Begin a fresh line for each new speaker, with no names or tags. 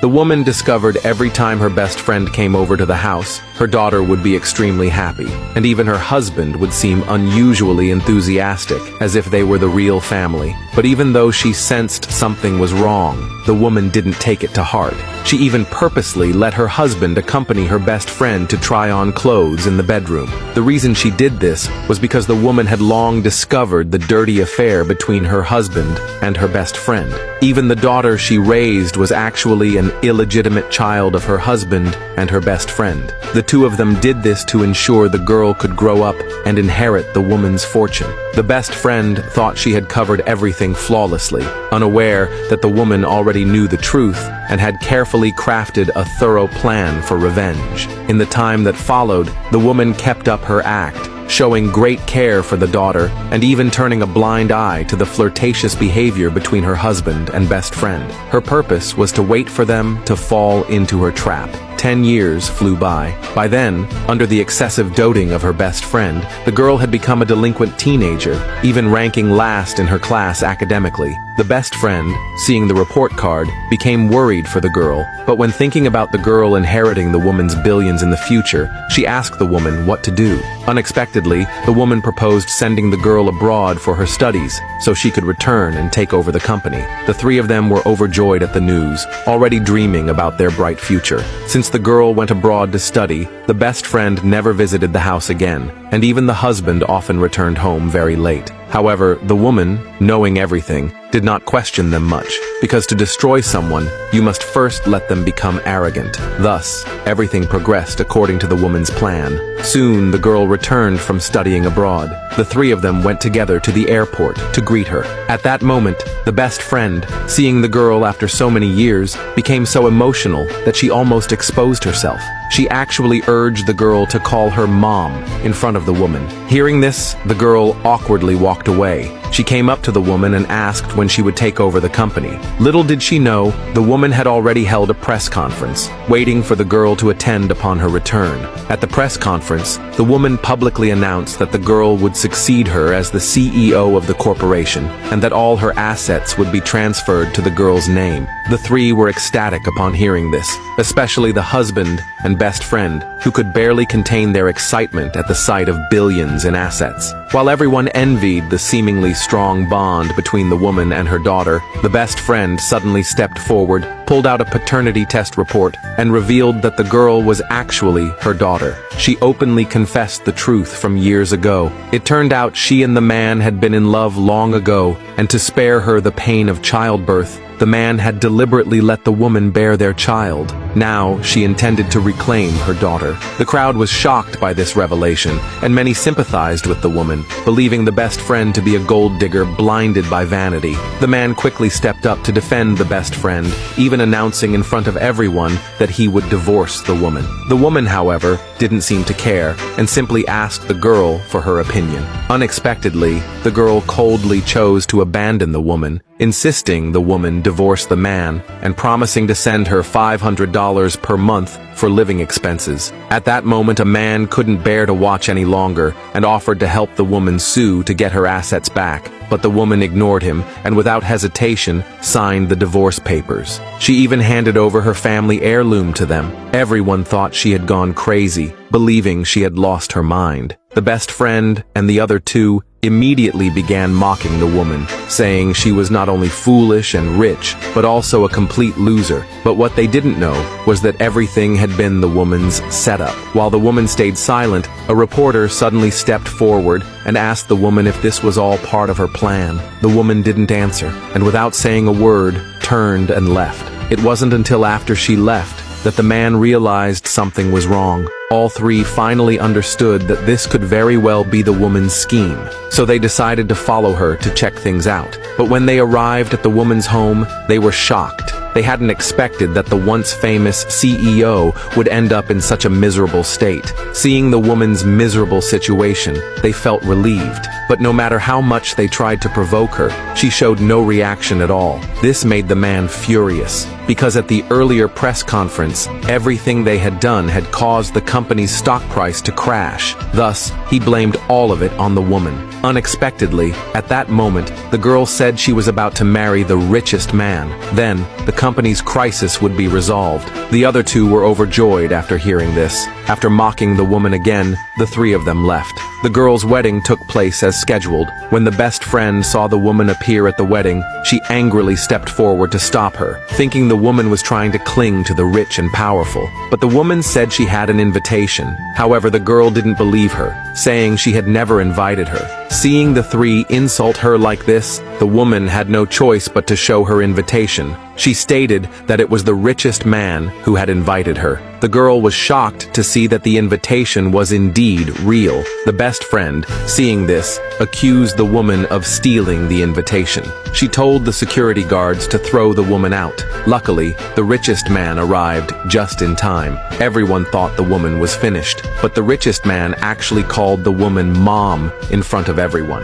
The woman discovered every time her best friend came over to the house, her daughter would be extremely happy, and even her husband would seem unusually enthusiastic, as if they were the real family. But even though she sensed something was wrong, the woman didn't take it to heart. She even purposely let her husband accompany her best friend to try on clothes in the bedroom. The reason she did this was because the woman had long discovered the dirty affair between her husband and her best friend. Even the daughter she raised was actually an illegitimate child of her husband and her best friend. The two of them did this to ensure the girl could grow up and inherit the woman's fortune. The best friend thought she had covered everything flawlessly, unaware that the woman already knew the truth and had carefully crafted a thorough plan for revenge. In the time that followed, the woman kept up her act, showing great care for the daughter and even turning a blind eye to the flirtatious behavior between her husband and best friend. Her purpose was to wait for them to fall into her trap. 10 years flew by. By then, under the excessive doting of her best friend, the girl had become a delinquent teenager, even ranking last in her class academically. The best friend, seeing the report card, became worried for the girl, but when thinking about the girl inheriting the woman's billions in the future, she asked the woman what to do. Unexpectedly, the woman proposed sending the girl abroad for her studies, so she could return and take over the company. The three of them were overjoyed at the news, already dreaming about their bright future. Since the girl went abroad to study, the best friend never visited the house again, and even the husband often returned home very late. However, the woman, knowing everything, did not question them much, because to destroy someone, you must first let them become arrogant. Thus, everything progressed according to the woman's plan. Soon, the girl returned from studying abroad. The three of them went together to the airport to greet her. At that moment, the best friend, seeing the girl after so many years, became so emotional that she almost exposed herself. She actually urged the girl to call her mom in front of the woman. Hearing this, the girl awkwardly walked away. She came up to the woman and asked when she would take over the company. Little did she know, the woman had already held a press conference, waiting for the girl to attend upon her return. At the press conference, the woman publicly announced that the girl would succeed her as the CEO of the corporation, and that all her assets would be transferred to the girl's name. The three were ecstatic upon hearing this, especially the husband and best friend, who could barely contain their excitement at the sight of billions in assets. While everyone envied the seemingly strong bond between the woman and her daughter, the best friend suddenly stepped forward, pulled out a paternity test report, and revealed that the girl was actually her daughter. She openly confessed the truth from years ago. It turned out she and the man had been in love long ago, and to spare her the pain of childbirth, the man had deliberately let the woman bear their child. Now, she intended to reclaim her daughter. The crowd was shocked by this revelation, and many sympathized with the woman, believing the best friend to be a gold digger blinded by vanity. The man quickly stepped up to defend the best friend, even announcing in front of everyone that he would divorce the woman. The woman, however, didn't seem to care, and simply asked the girl for her opinion. Unexpectedly, the girl coldly chose to abandon the woman, insisting the woman divorce the man, and promising to send her $500 per month for living expenses. At that moment, a man couldn't bear to watch any longer and offered to help the woman sue to get her assets back. But the woman ignored him and without hesitation signed the divorce papers. She even handed over her family heirloom to them. Everyone thought she had gone crazy, believing she had lost her mind. The best friend and the other two immediately began mocking the woman, saying she was not only foolish and rich, but also a complete loser. But what they didn't know was that everything had been the woman's setup. While the woman stayed silent, a reporter suddenly stepped forward and asked the woman if this was all part of her plan. The woman didn't answer, and without saying a word, turned and left. It wasn't until after she left that the man realized something was wrong. All three finally understood that this could very well be the woman's scheme, so they decided to follow her to check things out. But when they arrived at the woman's home, they were shocked. They hadn't expected that the once famous CEO would end up in such a miserable state. Seeing the woman's miserable situation, they felt relieved. But no matter how much they tried to provoke her, she showed no reaction at all. This made the man furious, because at the earlier press conference, everything they had done had caused the company company's stock price to crash. Thus, he blamed all of it on the woman. Unexpectedly, at that moment, the girl said she was about to marry the richest man. Then, the company's crisis would be resolved. The other two were overjoyed after hearing this. After mocking the woman again, the three of them left. The girl's wedding took place as scheduled. When the best friend saw the woman appear at the wedding, she angrily stepped forward to stop her, thinking the woman was trying to cling to the rich and powerful. But the woman said she had an invitation. However, the girl didn't believe her, saying she had never invited her. Seeing the three insult her like this, the woman had no choice but to show her invitation. She stated that it was the richest man who had invited her. The girl was shocked to see that the invitation was indeed real. The best friend, seeing this, accused the woman of stealing the invitation. She told the security guards to throw the woman out. Luckily, the richest man arrived just in time. Everyone thought the woman was finished, but the richest man actually called the woman Mom in front of everyone.